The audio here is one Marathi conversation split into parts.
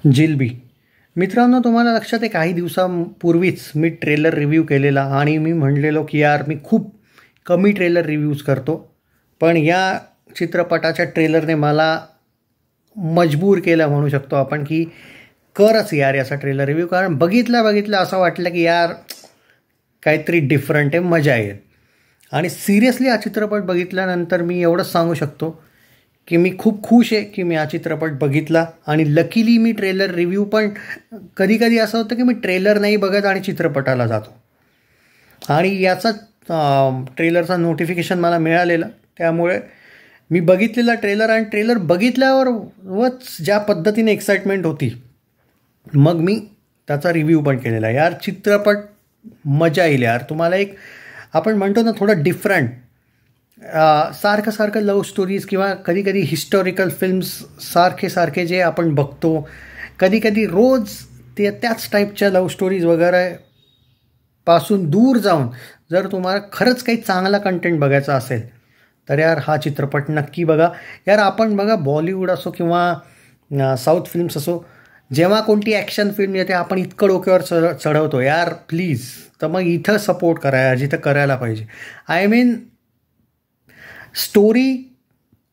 जिलबी. मित्रांनो, तुम्हाला लक्षात आहे काही दिवसांपूर्वीच मी ट्रेलर रिव्ह्यू केलेला आणि मी म्हणलेलो की यार मी खूप कमी ट्रेलर रिव्ह्यूज करतो, पण या चित्रपटाच्या ट्रेलरने मला मजबूर केलं म्हणू शकतो आपण की करच यार याचा ट्रेलर रिव्ह्यू. कारण बघितलं असं वाटलं की यार काहीतरी डिफरंट आहे, मजा येईल. आणि सिरियसली हा चित्रपट बघितल्यानंतर मी एवढंच सांगू शकतो की मी खूप खुश आहे की मी हा चित्रपट बघितला. आणि लकीली मी ट्रेलर रिव्ह्यू पण कधी कधी असं होतं की मी ट्रेलर नाही बघत आणि चित्रपटाला जातो, आणि याचा ट्रेलरचा नोटिफिकेशन मला मिळालेलं, त्यामुळे मी बघितलेला ट्रेलर. आणि ट्रेलर बघितल्यावरच ज्या पद्धतीने एक्साइटमेंट होती, मग मी त्याचा रिव्ह्यू पण केलेला. यार चित्रपट मजा येईल यार तुम्हाला. एक आपण म्हणतो ना थोडं डिफरंट, सारखं लव्ह स्टोरीज किंवा कधी हिस्टॉरिकल फिल्म्स सारखे जे आपण बघतो, कधी रोज त्याच टाईपच्या लव्ह स्टोरीज वगैरे पासून दूर जाऊन जर तुम्हाला खरंच काही चांगला कंटेंट बघायचा असेल तर यार हा चित्रपट नक्की बघा. यार आपण बघा, बॉलिवूड असो किंवा साऊथ फिल्म्स असो, जेव्हा कोणती ॲक्शन फिल्म येते आपण इतकं डोक्यावर चढवतो यार प्लीज. तर मग इथं सपोर्ट करा जिथं करायला पाहिजे. I mean story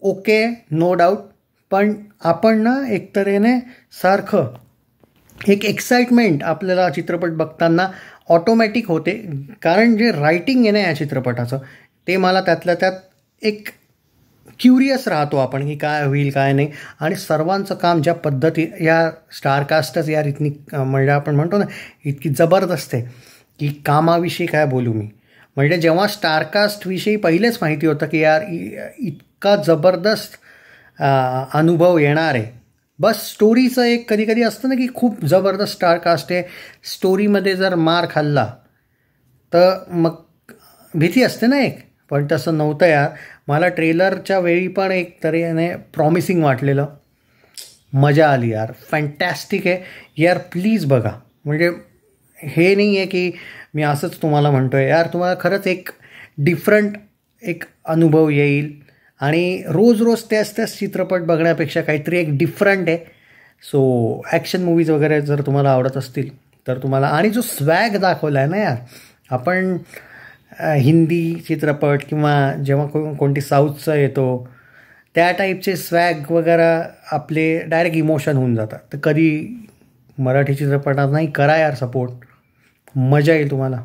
okay, no doubt, पण आपण ना एकतऱ्हेने सारखं एक एक्साइटमेंट आपल्याला चित्रपट बघताना ऑटोमॅटिक होते. कारण जे रायटिंग आहे ना या चित्रपटाचं, ते मला त्यातल्या त्यात एक क्युरियस राहतो आपण की काय होईल काय नाही. आणि सर्वांचं काम ज्या पद्धती, या स्टारकास्टच यार इतकी म्हणजे आपण म्हणतो ना इतकी जबरदस्त आहे की कामाविषयी काय बोलू मी. म्हणजे जेव्हा स्टारकास्टविषयी पहिलेच माहिती होतं की यार इतका जबरदस्त अनुभव येणार आहे. बस स्टोरीचं एक कधी असतं ना की खूप जबरदस्त स्टारकास्ट आहे, स्टोरीमध्ये जर मार खाल्ला तर मग भीती असते ना एक. पण तसं नव्हतं यार. मला ट्रेलरच्या वेळी पण एक तऱ्हेने प्रॉमिसिंग वाटलेलं, मजा आली यार. फॅन्टॅस्टिक आहे यार, प्लीज बघा. म्हणजे हे नाही आहे की मी असंच तुम्हाला म्हणतो आहे यार, तुम्हाला खरंच एक डिफरंट एक अनुभव येईल. आणि रोज त्याच चित्रपट बघण्यापेक्षा काहीतरी एक डिफरंट आहे. सो ॲक्शन मूवीज वगैरे जर तुम्हाला आवडत असतील तर तुम्हाला, आणि जो स्वॅग दाखवला आहे ना यार, आपण हिंदी चित्रपट किंवा जेव्हा कोणती साऊथचा येतो त्या टाईपचे स्वॅग वगैरे आपले डायरेक्ट इमोशन होऊन जातात. तर कधी मराठी चित्रपटात नाही, करा यार सपोर्ट, मजा येईल तुम्हाला.